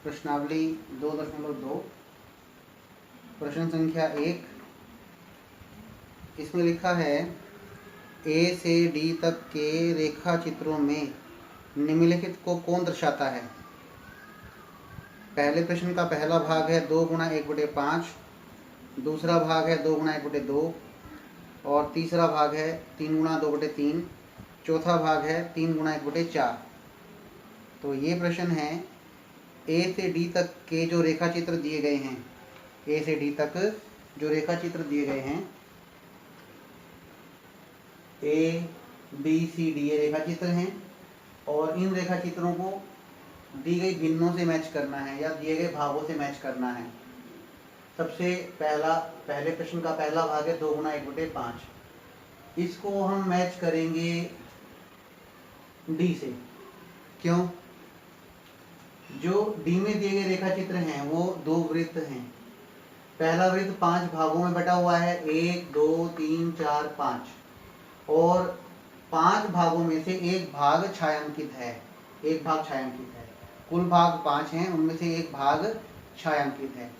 प्रश्नावली 2.2 प्रश्न संख्या 1। इसमें लिखा है ए से डी तक के रेखा चित्रों में निम्नलिखित को कौन दर्शाता है। पहले प्रश्न का पहला भाग है 2 गुणा 1/5, दूसरा भाग है 2 गुणा 1/2 और तीसरा भाग है 3 गुणा 2/3, चौथा भाग है 3 गुणा 1/4। तो ये प्रश्न है ए से डी तक के जो रेखा चित्र दिए गए हैं, ए से डी तक जो रेखा चित्र दिए गए हैं, ए बी सी डी ये रेखा चित्र हैं और इन रेखा चित्रों को दी गई भिन्नों से मैच करना है या दिए गए भागों से मैच करना है। सबसे पहले प्रश्न का पहला भाग है 2 गुणा 1/5। इसको हम मैच करेंगे डी से। क्यों? जो डी में दिए गए रेखा चित्र हैं वो 2 वृत्त हैं। पहला वृत्त 5 भागों में बटा हुआ है, 1 2 3 4 5, और 5 भागों में से एक भाग छायांकित है। एक भाग छायांकित है। कुल भाग 5 हैं, उनमें से एक भाग छायांकित है।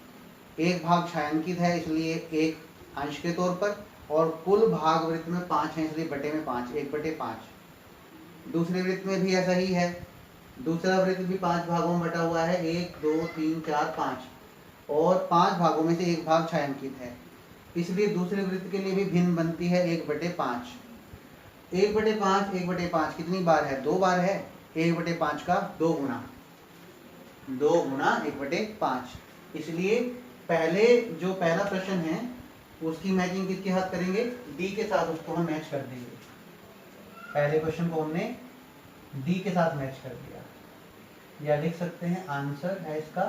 एक भाग छायांकित है इसलिए एक अंश के तौर पर, और कुल भाग वृत्त में 5 हैं इसलिए बटे में 5, 1/5। दूसरे वृत्त में भी ऐसा ही है। दूसरा वृत्त भी 5 भागों में बटा हुआ है, 1 2 3 4 5, और 5 भागों में से एक भाग छायांकित है इसलिए दूसरे वृत्त के लिए भी भिन्न बनती है 1/5। 1/5 1/5 कितनी बार है? 2 बार है। 1/5 का 2 गुना 1/5। इसलिए जो पहला प्रश्न है उसकी मैचिंग किसके साथ करेंगे? डी के साथ उसको हम मैच कर देंगे। पहले क्वेश्चन को हमने डी के साथ मैच कर दिया, या लिख सकते हैं आंसर है इसका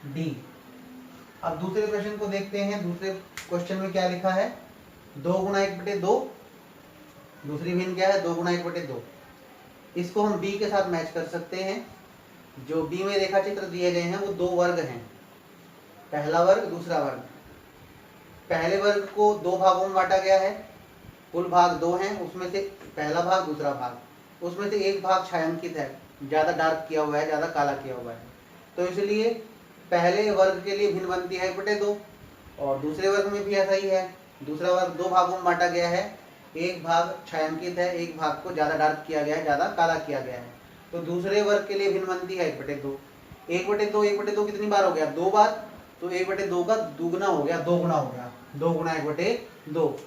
डी। अब दूसरे प्रश्न को देखते हैं। दूसरे क्वेश्चन में क्या लिखा है? 2 गुणा 1/2। दूसरी भिन्न क्या है? 2 गुणा 1/2। इसको हम बी के साथ मैच कर सकते हैं। जो बी में रेखा चित्र दिए गए हैं वो 2 वर्ग हैं, पहला वर्ग दूसरा वर्ग। पहले वर्ग को 2 भागों में बांटा गया है, कुल भाग 2 हैं, उसमें से पहला भाग दूसरा भाग, उसमें से एक भाग छायांकित है, ज़्यादा डार्क किया हुआ है, ज़्यादा काला किया हुआ है। तो इसलिए पहले वर्ग के लिए भिन्न बनती है 1/2, और दूसरे वर्ग में भी ऐसा ही है। दूसरा वर्ग 2 भागों में बांटा गया है, एक भाग छायांकित है, एक भाग को ज़्यादा डार्क किया गया है, ज़्यादा काला किया गया है। तो दूसरे वर्ग के लिए भिन्न बनती है 1/2। 1/2 कितनी बार हो गया? 2 बार। तो 1/2 का दुगुना हो गया, 2 गुना हो गया, 2 गुना 1/2।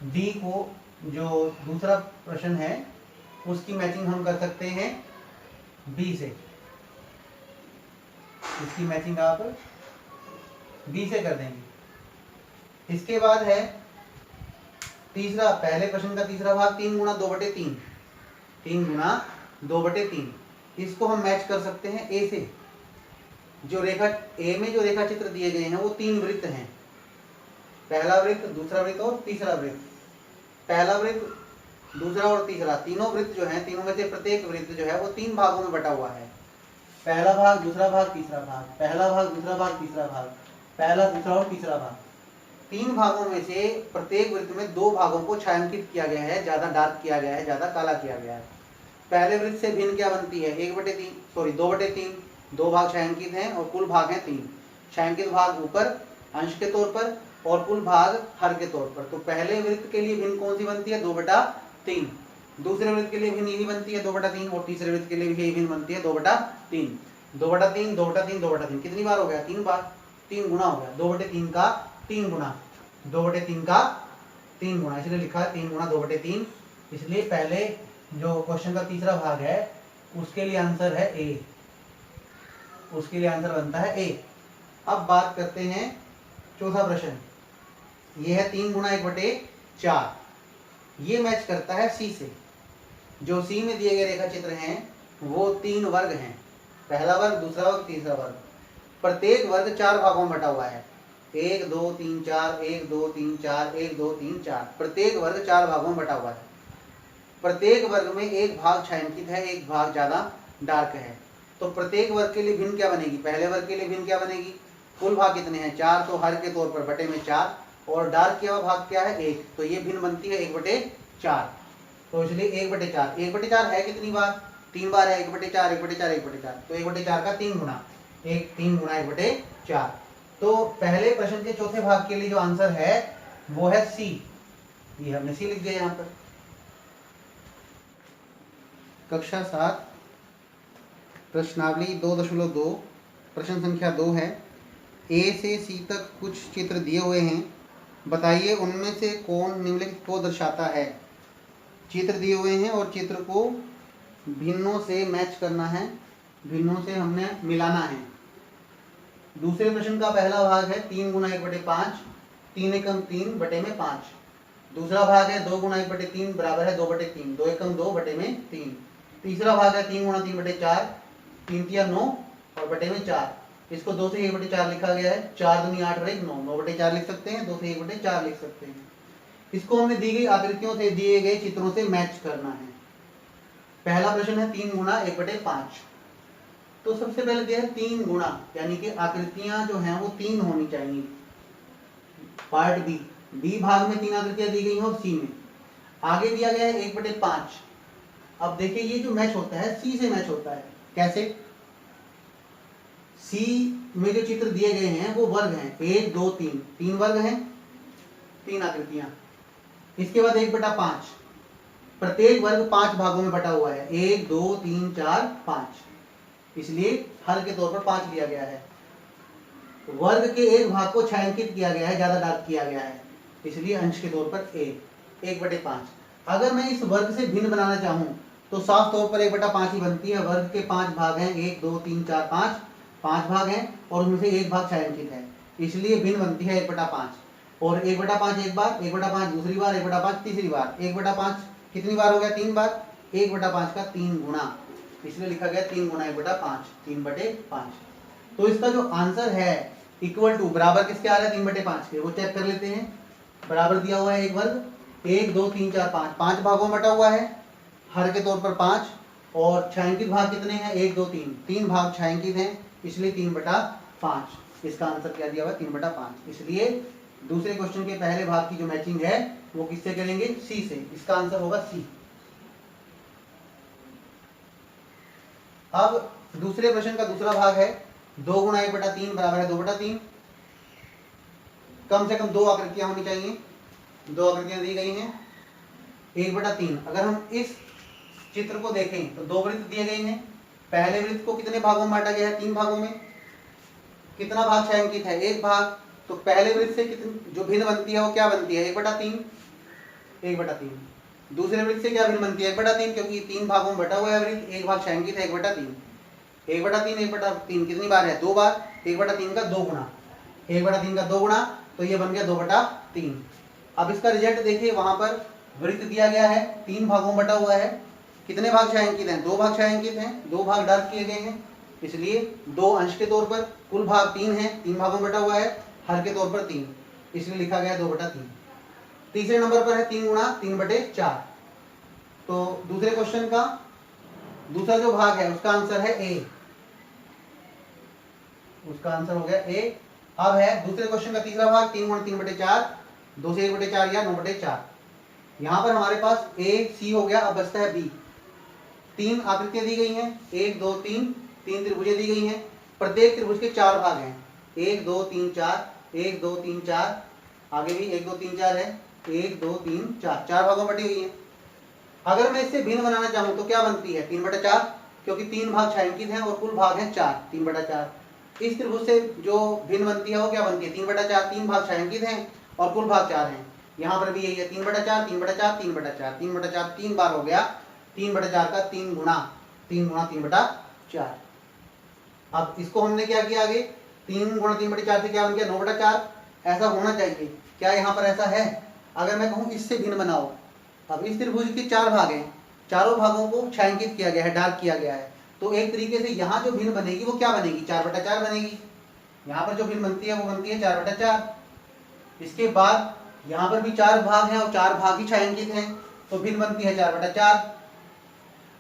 डी को जो दूसरा प्रश्न है उसकी मैचिंग हम कर सकते हैं बी से। इसकी मैचिंग आप बी से कर देंगे। इसके बाद है तीसरा, पहले प्रश्न का तीसरा भाग 3 गुणा 2/3। 3 गुणा 2/3 इसको हम मैच कर सकते हैं ए से। जो रेखा ए में जो रेखा चित्र दिए गए हैं वो 3 वृत्त हैं, पहला वृत्त दूसरा वृत्त और तीसरा वृत्त। पहला वृत्त दूसरा और तीसरा तीनों वृत्त जो हैं, तीनों में से प्रत्येक वृत्त जो है वो 3 भागों में बटा हुआ है। पहला भाग दूसरा भाग तीसरा भाग, पहला भाग दूसरा भाग तीसरा भाग, पहला दूसरा और तीसरा भाग। 3 भागों में से प्रत्येक वृत्त में 2 भागों को छायांकित किया गया है, ज़्यादा डार्क किया गया है, ज़्यादा काला किया गया है। पहले वृत्त से भिन्न क्या बनती है? 2/3। 2 भाग छायांकित हैं और कुल भाग हैं 3। छायांकित भाग ऊपर अंश के तौर पर और कुल भाग हर के तौर पर। तो पहले वृत्त के लिए भिन्न कौन सी बनती है? 2/3। दूसरे वृत्त के लिए भिन्न यही बनती है 2/3, और तीसरे वृत्त के लिए भी यही भिन्न बनती है 2/3। 2/3 2/3 2/3 कितनी बार हो गया? 3 बार। 3 गुना हो गया, 2/3 का 3 गुना, 2/3 का 3 गुना, इसलिए लिखा है 3 गुणा 2/3। इसलिए पहले जो क्वेश्चन का तीसरा भाग है उसके लिए आंसर है ए, उसके लिए आंसर बनता है ए। अब बात करते हैं चौथा प्रश्न। ये है 3 गुणा 1/4। ये मैच करता है सी से। जो सी में दिए गए रेखा चित्र हैं वो 3 वर्ग हैं, पहला वर्ग दूसरा वर्ग तीसरा वर्ग। प्रत्येक वर्ग 4 भागों में बटा हुआ है, 1 2 3 4, 1 2 3 4, 1 2 3 4। प्रत्येक वर्ग 4 भागों में बटा हुआ है। प्रत्येक वर्ग में एक भाग छायांकित है, एक भाग ज़्यादा डार्क है। तो प्रत्येक वर्ग के लिए भिन्न क्या बनेगी? पहले वर्ग के लिए भिन्न क्या बनेगी? कुल भाग कितने हैं? 4, तो हर के तौर पर बटे में 4, और डार्क किया हुआ भाग क्या है? 1। तो ये भिन्न बनती है 1/4। तो इसलिए 1/4 है कितनी बार? 3 बार है 1/4 1/4 1/4, तो 1/4 का 3 गुना, 3 गुना 1/4। तो पहले प्रश्न के चौथे भाग के लिए जो आंसर है वो है सी, ये हमने सी लिख दिया यहाँ पर। कक्षा 7 प्रश्नावली 2.2 प्रश्न संख्या 2 है। ए से सी तक कुछ चित्र दिए हुए हैं, बताइए उनमें से कौन निम्नलिखित को दर्शाता है। चित्र दिए हुए हैं और चित्र को भिन्नों से मैच करना है, भिन्नों से हमने मिलाना है। दूसरे प्रश्न का पहला भाग है 3 गुना 1/5, 3 एकम 3 बटे में 5। दूसरा भाग है 2 गुना 1/3 बराबर है 2/3, 2 एकम 2 बटे में 3। तीसरा भाग है 3 गुना 3/4, 3 तिया 9 और बटे में 4। इसको 2 से 1/4 लिखा गया है, 4 दूनी 8 और 1 9, 9/4 लिख सकते हैं, 2 से 1/4 लिख सकते हैं। इसको हमें दी गई आकृतियों से दिए गए चित्रों से मैच करना है। पहला प्रश्न है 3 गुना 1/5। तो सबसे पहले दिया है 3 गुना, यानी कि आकृतियां जो हैं वो 3 होनी चाहिए। पार्ट बी भाग में 3 आकृतियां दी गई हैं और सी में आगे दिया गया है 1/5। अब देखिए ये जो मैच होता है सी से मैच होता है। कैसे? सी में जो चित्र दिए गए हैं वो वर्ग हैं, 1 2 3, 3 वर्ग हैं, 3 आकृतियां। इसके बाद 1/5, प्रत्येक वर्ग 5 भागों में बटा हुआ है, 1 2 3 4 5, इसलिए हर के तौर पर 5 लिया गया है। वर्ग के एक भाग को छायांकित किया गया है, ज्यादा डार्क किया गया है, इसलिए अंश के तौर पर 1/5। अगर मैं इस वर्ग से भिन्न बनाना चाहूं तो साफ तौर पर 1/5 ही बनती है। वर्ग के 5 भाग हैं, 1 2 3 4 5, 5 भाग हैं और उनमें से एक भाग छायांकित है, इसलिए भिन्न बनती है 1/5। और 1/5 एक बार, 1/5 दूसरी बार, 1/5 तीसरी बार। 1/5 कितनी बार हो गया? 3 बार। 1/5 का 3 गुना, इसलिए लिखा गया 3 गुना 1/5, 3/5। तो इसका जो आंसर है इक्वल टू, बराबर किसके आ रहा है? 3/5 के। वो चेक कर लेते हैं। बराबर दिया हुआ है एक वर्ग, 1 2 3 4 5, 5 भागों में बटा हुआ है, हर के तौर पर 5, और छायांकित भाग कितने हैं? 1 2 3, 3 भाग छायांकित हैं, इसलिए 3/5। इसका आंसर क्या दिया हुआ है? 3/5। इसलिए दूसरे क्वेश्चन के पहले भाग की जो मैचिंग है वो किससे करेंगे? सी से। इसका आंसर होगा सी। अब दूसरे प्रश्न का दूसरा भाग है 2 गुना 1/3 बराबर है 2/3। कम से कम 2 आकृतियां होनी चाहिए, 2 आकृतियां दी गई हैं। 1/3, अगर हम इस चित्र को देखें तो 2 वृत्त दिए गए हैं। पहले वृत्त को कितने भागों में बांटा गया है? 3 भागों में। कितना भाग छायांकित है? 1 भाग। तो पहले वृत्त से कितनी जो भिन्न बनती है वो क्या बनती है? 1/3, 1/3। दूसरे वृत्त से क्या भिन्न बनती है? 1/3, क्योंकि 3 भागों में बटा हुआ है वृत्त, 1 भाग छायांकित है, 1/3। 1/3 1/3 कितनी बार है? 2 बार। 1/3 का 2 गुना, 1/3 का 2 गुना, तो ये बन गया 2/3। अब इसका रिजल्ट देखिए, वहां पर वृत्त दिया गया है, 3 भागों में बटा हुआ है, कितने भाग छायांकित हैं? 2 भाग छायांकित हैं, 2 भाग डार्क किए गए हैं, इसलिए 2 अंश के तौर पर, कुल भाग 3 है, 3 भागों में बटा हुआ है, हर के तौर पर 3, इसलिए लिखा गया 2/3। तीसरे नंबर पर है 3 गुना 3/4। तो दूसरे क्वेश्चन का दूसरा जो भाग है उसका आंसर है ए, उसका आंसर हो गया ए। अब है दूसरे क्वेश्चन का तीसरा भाग 3 गुना 3/4, 2 से 1/4 या 9/4। यहां पर हमारे पास ए सी हो गया, अब बचता है बी। 3 आकृतियां दी गई हैं, 1 2 3, 3 त्रिभुजें दी गई हैं, प्रत्येक त्रिभुज के 4 भाग हैं, 1 2 3 4, 1 2 3 4, आगे भी 1 2 3 4 है, 1 2 3 4, 4 भागों में बटी हुई है। अगर मैं इससे भिन्न बनाना चाहूं तो क्या बनती है? 3/4, क्योंकि 3 भाग छायांकित हैं और कुल भाग हैं 4, 3/4। इस त्रिभुज से जो भिन्न बनती है वो क्या बनती है? 3/4, 3 भाग छायांकित हैं और कुल भाग 4 हैं। यहाँ पर भी यही है, 3/4 3/4 3/4, 3/4 3 बार हो गया, 3/4 का 3 गुना, 3 गुना 3/4। अब इसको हमने क्या किया? आगे 3 गुना 3/4 से क्या बन गया? 9/4। ऐसा होना चाहिए, क्या यहाँ पर ऐसा है? अगर मैं कहूँ इससे भिन्न बनाओ, अब इस त्रिभुज के 4 भाग हैं, चारों भागों को छायांकित किया गया है, डार्क किया गया है, तो एक तरीके से यहाँ जो भिन्न बनेगी वो क्या बनेगी? 4/4 बनेगी। यहाँ पर जो भिन्न बनती है वो बनती है 4/4। इसके बाद यहाँ पर भी 4 भाग हैं और 4 भाग ही छायांकित हैं, तो भिन्न बनती है 4/4।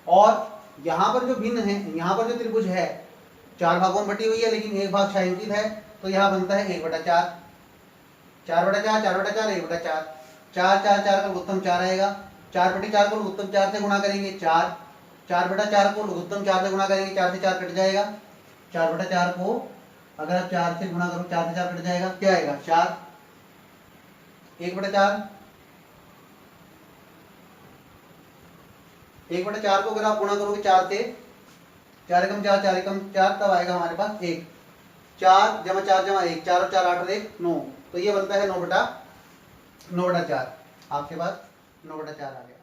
और यहाँ पर जो भिन्न है, यहाँ पर जो त्रिभुज है 4 भागों में बटी हुई है लेकिन एक भाग छायांकित है, तो यहाँ बनता है 1/4, 4/4 4/4 1/4, 4 4 4 का उत्तम 4 आएगा, 4/4 को उत्तम 4 से गुणा करेंगे 4, 4/4 को लघुत्तम 4 से गुणा करेंगे, 4 से 4 कट जाएगा। 4/4 को अगर आप 4 से गुणा करो, 4 से 4 कट जाएगा, क्या आएगा 4। 1/4, 1/4 को अगर आप गुणा करोगे 4 से, 4 एकम 4, 4 एकम 4, तब आएगा हमारे पास 1। 4 जमा 4 जमा 1, 4 और 4 8 और 1 9, तो ये बनता है 9/4। आपके पास 9/4 आ गया।